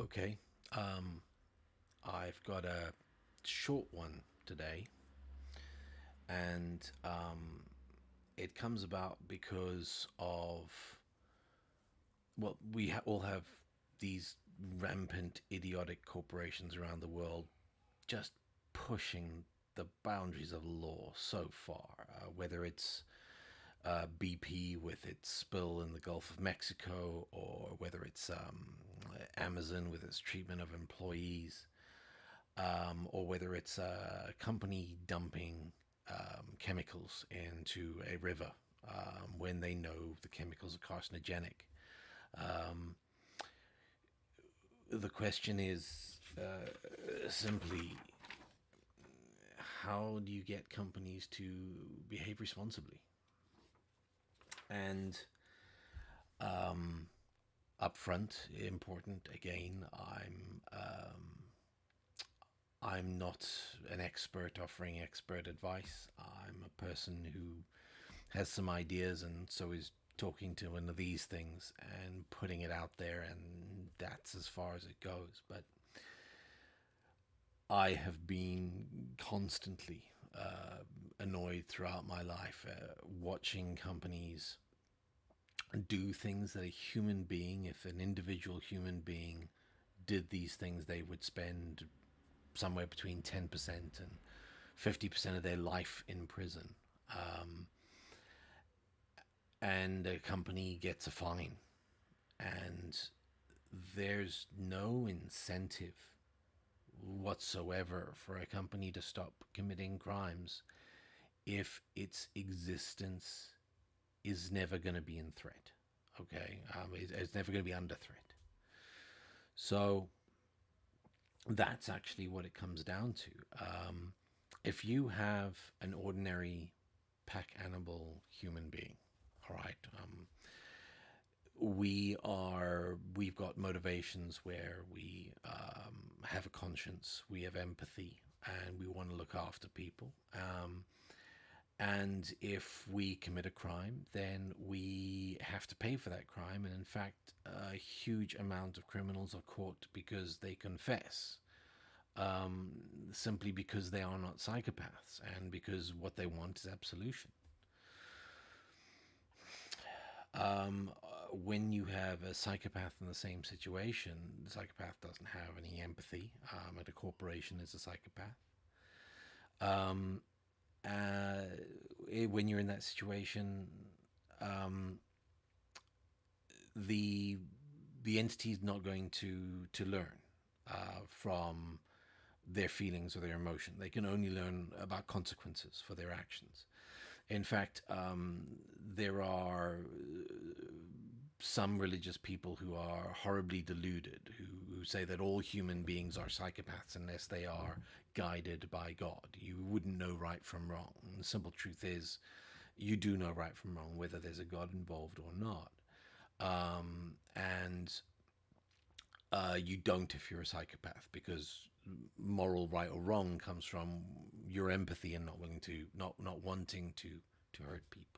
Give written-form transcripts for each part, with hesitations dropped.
Okay. Um, I've got a short one today, and it comes about because of, well, all have these rampant, idiotic corporations around the world just pushing the boundaries of law so far, whether it's BP with its spill in the Gulf of Mexico, or whether it's Amazon with its treatment of employees, or whether it's a company dumping chemicals into a river when they know the chemicals are carcinogenic. Um, the question is simply, how do you get companies to behave responsibly? And upfront, important again, I'm not an expert offering expert advice. I'm a person who has some ideas and so is talking to one of these things and putting it out there, and that's as far as it goes. But I have been constantly annoyed throughout my life watching companies do things that a human being, if an individual human being did these things, they would spend somewhere between 10% and 50% of their life in prison. Um, and a company gets a fine, and there's no incentive whatsoever for a company to stop committing crimes if its existence is never going to be in threat. Okay, it's never going to be under threat. So that's actually what it comes down to. If you have an ordinary pack animal human being, all right, we've got motivations where we have a conscience, we have empathy, and we want to look after people. And if we commit a crime, then we have to pay for that crime. And in fact, a huge amount of criminals are caught because they confess, um, simply because they are not psychopaths and because what they want is absolution. When you have a psychopath in the same situation, the psychopath doesn't have any empathy, and a corporation is a psychopath. Um, when you're in that situation, um, the the entity is not going to learn from their feelings or their emotion. They can only learn about consequences for their actions. In fact, there are some religious people who are horribly deluded, who say that all human beings are psychopaths unless they are guided by God. You wouldn't know right from wrong. And the simple truth is, you do know right from wrong, whether there's a God involved or not. And you don't if you're a psychopath, because moral right or wrong comes from your empathy and not wanting to hurt people.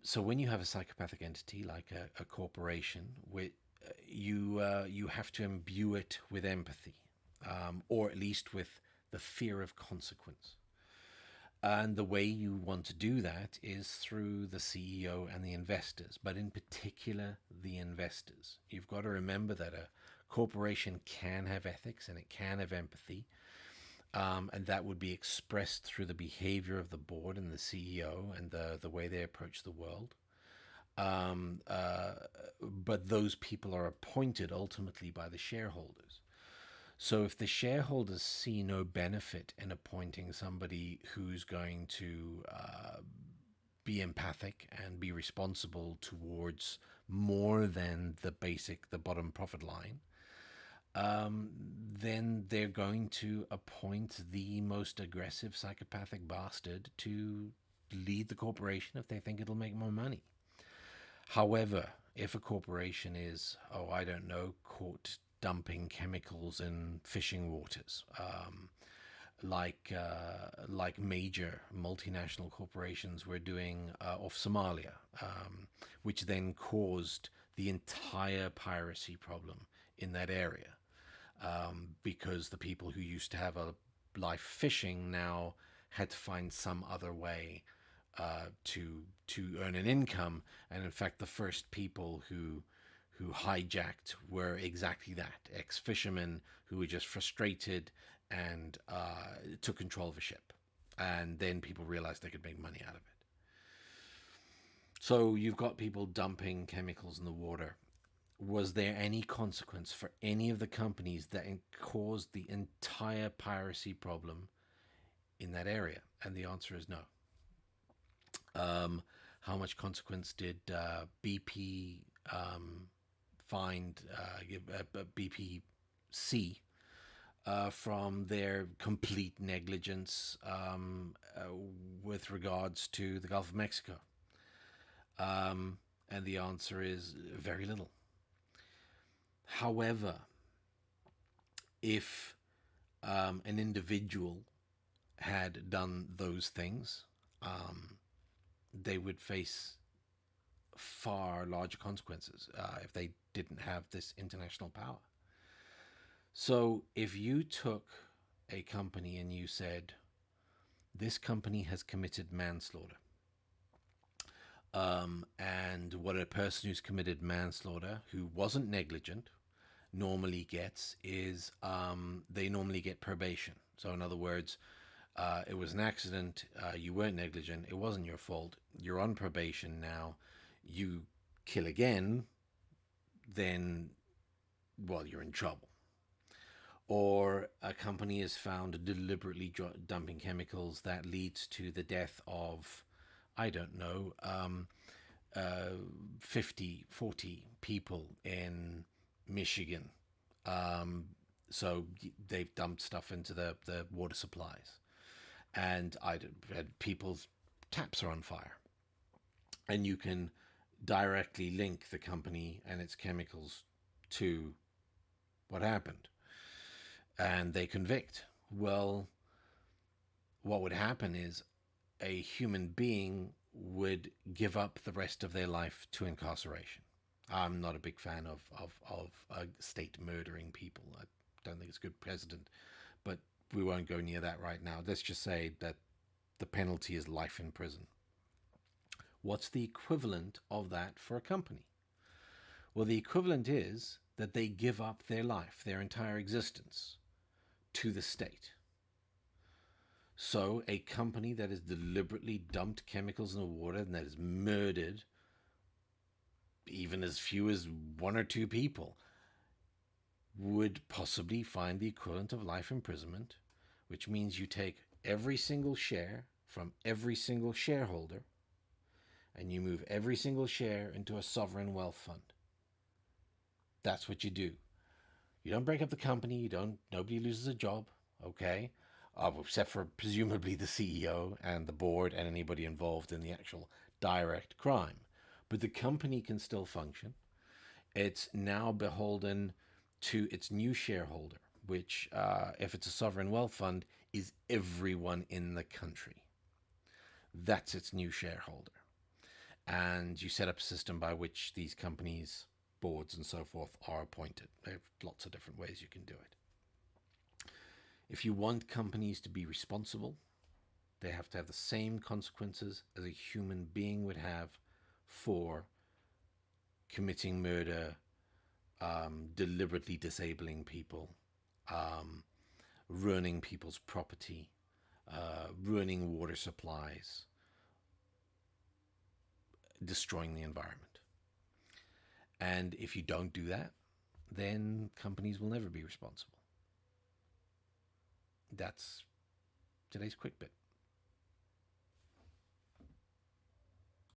So when you have a psychopathic entity like a corporation, you have to imbue it with empathy, or at least with the fear of consequence. And the way you want to do that is through the CEO and the investors, but in particular, the investors. You've got to remember that a corporation can have ethics and it can have empathy, and that would be expressed through the behavior of the board and the CEO and the way they approach the world. Um, uh, but those people are appointed ultimately by the shareholders. So if the shareholders see no benefit in appointing somebody who's going to be empathic and be responsible towards more than the bottom profit line, then they're going to appoint the most aggressive psychopathic bastard to lead the corporation if they think it'll make more money. However, if a corporation is, oh, I don't know, caught dumping chemicals in fishing waters, like major multinational corporations were doing off Somalia, which then caused the entire piracy problem in that area, because the people who used to have a life fishing now had to find some other way to earn an income. And in fact, the first people who hijacked were exactly that: ex fishermen who were just frustrated and took control of a ship. And then people realized they could make money out of it. So you've got people dumping chemicals in the water. Was there any consequence for any of the companies that caused the entire piracy problem in that area? And the answer is no. How much consequence did BP find BPC from their complete negligence with regards to the Gulf of Mexico? And the answer is very little. However, if an individual had done those things, they would face far larger consequences if they didn't have this international power. So if you took a company and you said, this company has committed manslaughter, and what a person who's committed manslaughter, who wasn't negligent, normally gets is they normally get probation. So in other words, it was an accident, you weren't negligent, it wasn't your fault, you're on probation now, you kill again, then, well, you're in trouble. Or a company is found deliberately dumping chemicals that leads to the death of, I don't know, 50, 40 people in Michigan. So they've dumped stuff into the water supplies. And I had people's taps are on fire. And you can directly link the company and its chemicals to what happened. And they convict. Well, what would happen is a human being would give up the rest of their life to incarceration. I'm not a big fan of a state murdering people. I don't think it's a good precedent, but we won't go near that right now. Let's just say that the penalty is life in prison. What's the equivalent of that for a company? Well, the equivalent is that they give up their life, their entire existence, to the state. So a company that has deliberately dumped chemicals in the water and that has murdered even as few as 1 or 2 people would possibly find the equivalent of life imprisonment, which means you take every single share from every single shareholder and you move every single share into a sovereign wealth fund. That's what you do. You don't break up the company. Nobody loses a job. Okay. Except for presumably the CEO and the board and anybody involved in the actual direct crime. But the company can still function. It's now beholden to its new shareholder, which, if it's a sovereign wealth fund, is everyone in the country. That's its new shareholder. And you set up a system by which these companies, boards and so forth, are appointed. There are lots of different ways you can do it. If you want companies to be responsible, they have to have the same consequences as a human being would have for committing murder, deliberately disabling people, ruining people's property, ruining water supplies, destroying the environment. And if you don't do that, then companies will never be responsible. That's today's quick bit.